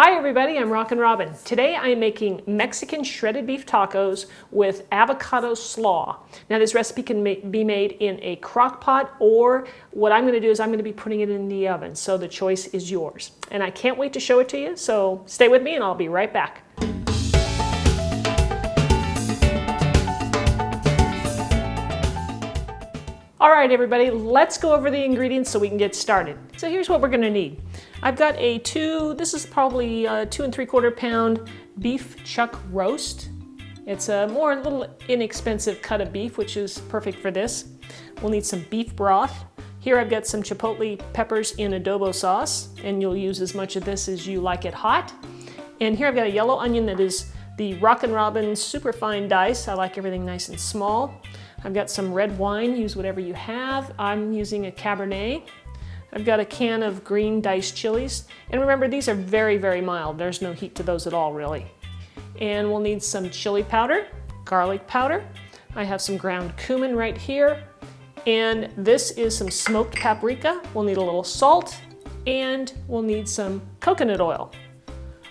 Hi everybody, I'm Rockin' Robin. Today I am making Mexican shredded beef tacos with avocado slaw. Now this recipe can be made in a crock pot, or what I'm going to do is I'm going to be putting it in the oven, so the choice is yours. And I can't wait to show it to you, so stay with me and I'll be right back. All right, everybody, let's go over the ingredients so we can get started. So here's what we're gonna need. I've got this is probably a 2 3/4 pound beef chuck roast. It's a little inexpensive cut of beef, which is perfect for this. We'll need some beef broth. Here I've got some chipotle peppers in adobo sauce, and you'll use as much of this as you like it hot. And here I've got a yellow onion that is the Rockin' Robin super fine dice. I like everything nice and small. I've got some red wine, use whatever you have. I'm using a Cabernet. I've got a can of green diced chilies. And remember, these are very, very mild. There's no heat to those at all, really. And we'll need some chili powder, garlic powder. I have some ground cumin right here. And this is some smoked paprika. We'll need a little salt, and we'll need some coconut oil.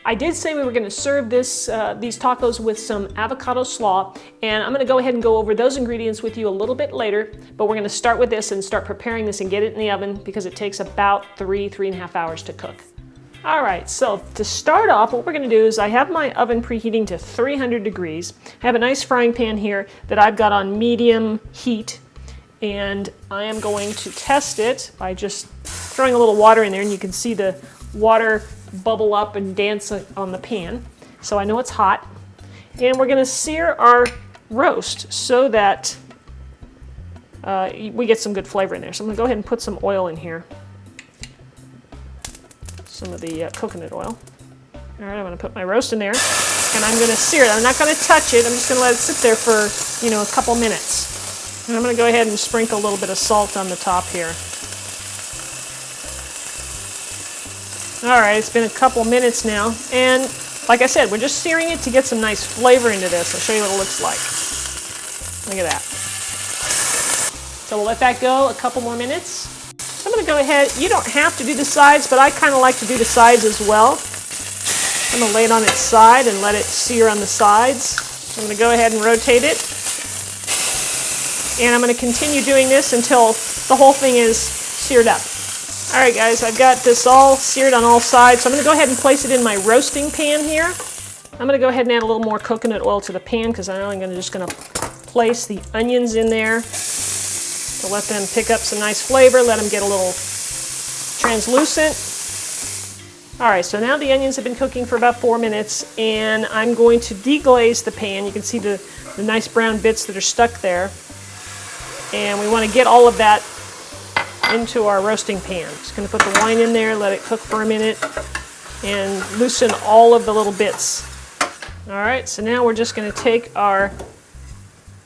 I did say we were going to serve these tacos with some avocado slaw, and I'm going to go ahead and go over those ingredients with you a little bit later, but we're going to start with this and start preparing this and get it in the oven because it takes about 3.5 hours to cook. All right, so to start off, what we're going to do is I have my oven preheating to 300 degrees. I have a nice frying pan here that I've got on medium heat, and I am going to test it by just throwing a little water in there, and you can see the water bubble up and dance on the pan. So I know it's hot. And we're going to sear our roast so that we get some good flavor in there. So I'm going to go ahead and put some oil in here. Some of the coconut oil. All right, I'm going to put my roast in there and I'm going to sear it. I'm not going to touch it. I'm just going to let it sit there for, a couple minutes. And I'm going to go ahead and sprinkle a little bit of salt on the top here. All right, it's been a couple minutes now, and like I said, we're just searing it to get some nice flavor into this. I'll show you what it looks like. Look at that. So we'll let that go a couple more minutes. So I'm going to go ahead. You don't have to do the sides, but I kind of like to do the sides as well. I'm going to lay it on its side and let it sear on the sides. I'm going to go ahead and rotate it. And I'm going to continue doing this until the whole thing is seared up. All right, guys, I've got this all seared on all sides, so I'm going to go ahead and place it in my roasting pan here. I'm going to go ahead and add a little more coconut oil to the pan because I'm just going to place the onions in there to let them pick up some nice flavor, let them get a little translucent. All right, so now the onions have been cooking for about 4 minutes, and I'm going to deglaze the pan. You can see the nice brown bits that are stuck there, and we want to get all of that into our roasting pan. Just going to put the wine in there, let it cook for a minute, and loosen all of the little bits. All right, so now we're just going to take our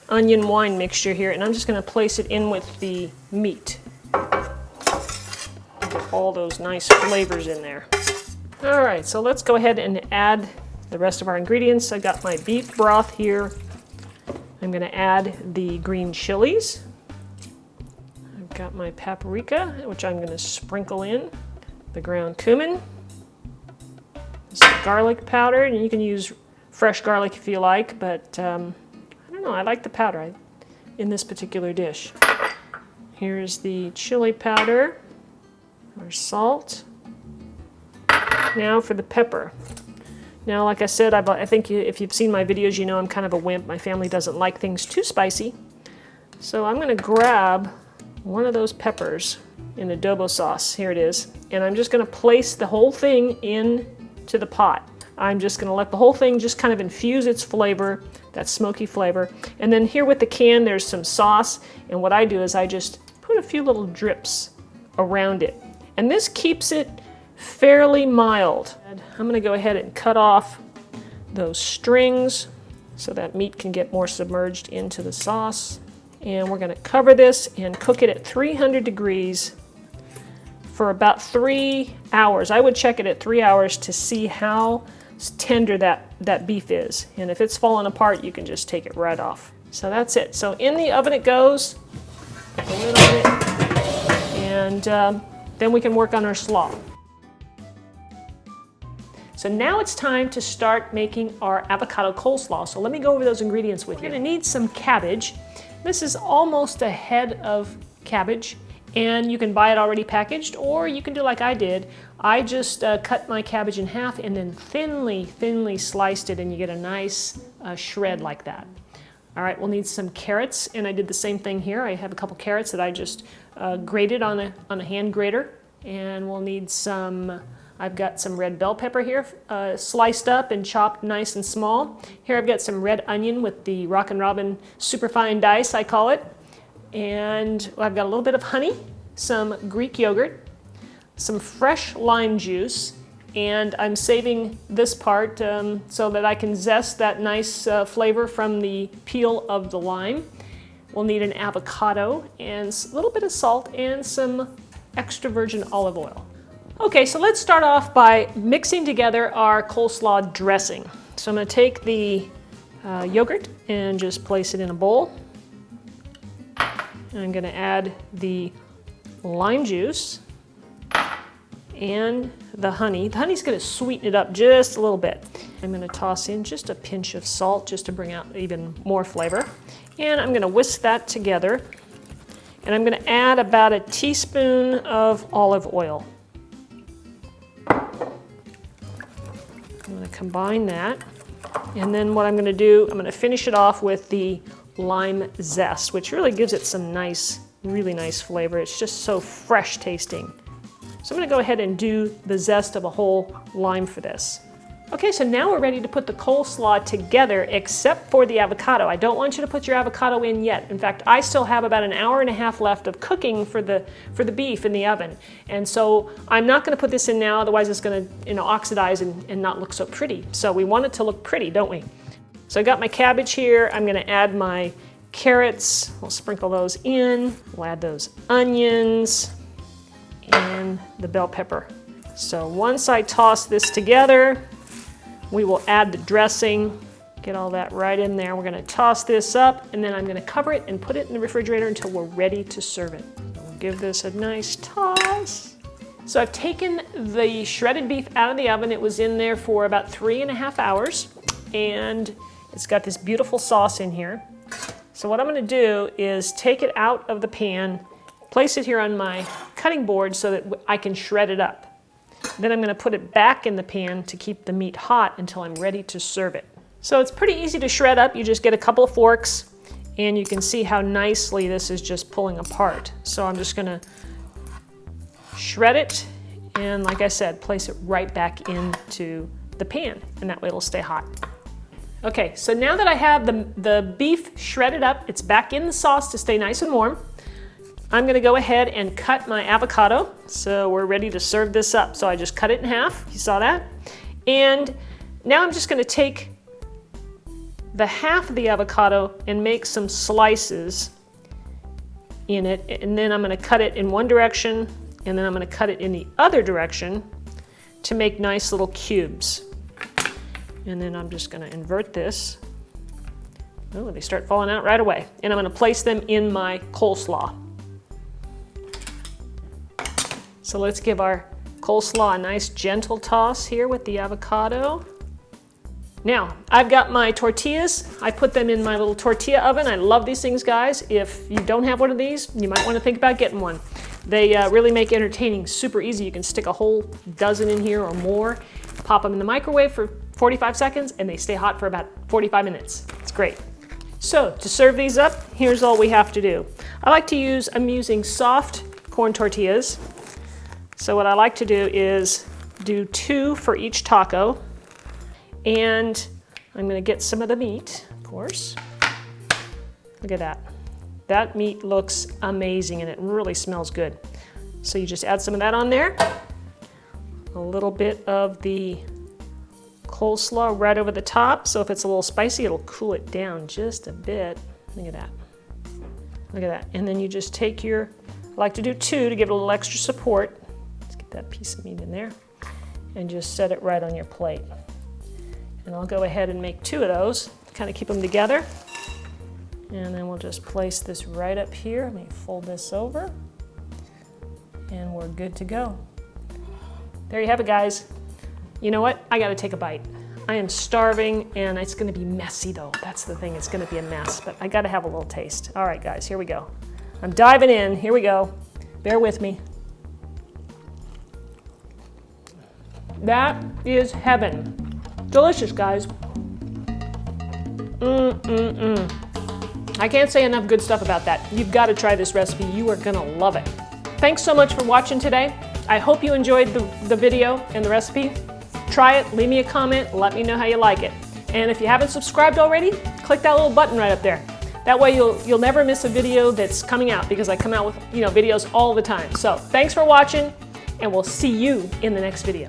onion wine mixture here, and I'm just going to place it in with the meat. Get all those nice flavors in there. All right, so let's go ahead and add the rest of our ingredients. I got my beef broth here. I'm going to add the green chilies. Got my paprika, which I'm going to sprinkle in, the ground cumin, some garlic powder, and you can use fresh garlic if you like, but I don't know, I like the powder in this particular dish. Here's the chili powder, our salt. Now for the pepper. Now, like I said, I think if you've seen my videos, you know I'm kind of a wimp. My family doesn't like things too spicy, so I'm going to grab one of those peppers in adobo sauce. Here it is. And I'm just going to place the whole thing into the pot. I'm just going to let the whole thing just kind of infuse its flavor, that smoky flavor. And then here with the can, there's some sauce. And what I do is I just put a few little drips around it. And this keeps it fairly mild. I'm going to go ahead and cut off those strings so that meat can get more submerged into the sauce. And we're going to cover this and cook it at 300 degrees for about 3 hours. I would check it at 3 hours to see how tender that beef is. And if it's falling apart, you can just take it right off. So that's it. So in the oven it goes. Put the lid on it. And then we can work on our slaw. So now it's time to start making our avocado coleslaw. So let me go over those ingredients with you. We're gonna need some cabbage. This is almost a head of cabbage, and you can buy it already packaged, or you can do like I did. I just cut my cabbage in half and then thinly sliced it, and you get a nice shred like that. All right, we'll need some carrots, and I did the same thing here. I have a couple carrots that I just grated on a hand grater, and we'll need some, I've got some red bell pepper here, sliced up and chopped nice and small. Here I've got some red onion with the Rockin' superfine dice, I call it. And I've got a little bit of honey, some Greek yogurt, some fresh lime juice, and I'm saving this part so that I can zest that nice flavor from the peel of the lime. We'll need an avocado and a little bit of salt and some extra virgin olive oil. Okay, so let's start off by mixing together our coleslaw dressing. So I'm going to take the yogurt and just place it in a bowl. And I'm going to add the lime juice and the honey. The honey's going to sweeten it up just a little bit. I'm going to toss in just a pinch of salt just to bring out even more flavor. And I'm going to whisk that together. And I'm going to add about a teaspoon of olive oil. I'm going to combine that. And then what I'm going to do, I'm going to finish it off with the lime zest, which really gives it some nice, really nice flavor. It's just so fresh tasting. So I'm going to go ahead and do the zest of a whole lime for this. Okay, so now we're ready to put the coleslaw together, except for the avocado. I don't want you to put your avocado in yet. In fact, I still have about an hour and a half left of cooking for the beef in the oven. And so I'm not going to put this in now, otherwise it's going to oxidize and not look so pretty. So we want it to look pretty, don't we? So I got my cabbage here. I'm going to add my carrots. We'll sprinkle those in. We'll add those onions and the bell pepper. So once I toss this together, we will add the dressing, get all that right in there. We're going to toss this up, and then I'm going to cover it and put it in the refrigerator until we're ready to serve it. We'll give this a nice toss. So I've taken the shredded beef out of the oven. It was in there for about 3.5 hours, and it's got this beautiful sauce in here. So what I'm going to do is take it out of the pan, place it here on my cutting board so that I can shred it up. Then I'm going to put it back in the pan to keep the meat hot until I'm ready to serve it. So it's pretty easy to shred up. You just get a couple of forks, and you can see how nicely this is just pulling apart. So I'm just going to shred it, and like I said, place it right back into the pan, and that way it'll stay hot. Okay, so now that I have the beef shredded up, it's back in the sauce to stay nice and warm. I'm going to go ahead and cut my avocado. So we're ready to serve this up. So I just cut it in half. You saw that? And now I'm just going to take the half of the avocado and make some slices in it. And then I'm going to cut it in one direction, and then I'm going to cut it in the other direction to make nice little cubes. And then I'm just going to invert this. Oh, they start falling out right away. And I'm going to place them in my coleslaw. So let's give our coleslaw a nice gentle toss here with the avocado. Now, I've got my tortillas. I put them in my little tortilla oven. I love these things, guys. If you don't have one of these, you might want to think about getting one. They really make entertaining super easy. You can stick a whole dozen in here or more, pop them in the microwave for 45 seconds, and they stay hot for about 45 minutes. It's great. So to serve these up, here's all we have to do. I'm using soft corn tortillas. So what I like to do is do 2 for each taco, and I'm going to get some of the meat, of course. Look at that. That meat looks amazing, and it really smells good. So you just add some of that on there, a little bit of the coleslaw right over the top. So if it's a little spicy, it'll cool it down just a bit. Look at that. Look at that. And then you just take I like to do 2 to give it a little extra support. That piece of meat in there, and just set it right on your plate. And I'll go ahead and make 2 of those, kind of keep them together. And then we'll just place this right up here. Let me fold this over, and we're good to go. There you have it, guys. You know what? I gotta take a bite. I am starving, and it's gonna be messy though. That's the thing, it's gonna be a mess, but I gotta have a little taste. All right, guys, here we go. I'm diving in, here we go. Bear with me. That is heaven. Delicious, guys. I can't say enough good stuff about that. You've gotta try this recipe, you are gonna love it. Thanks so much for watching today. I hope you enjoyed the video and the recipe. Try it, leave me a comment, let me know how you like it. And if you haven't subscribed already, click that little button right up there. That way you'll never miss a video that's coming out, because I come out with videos all the time. So thanks for watching, and we'll see you in the next video.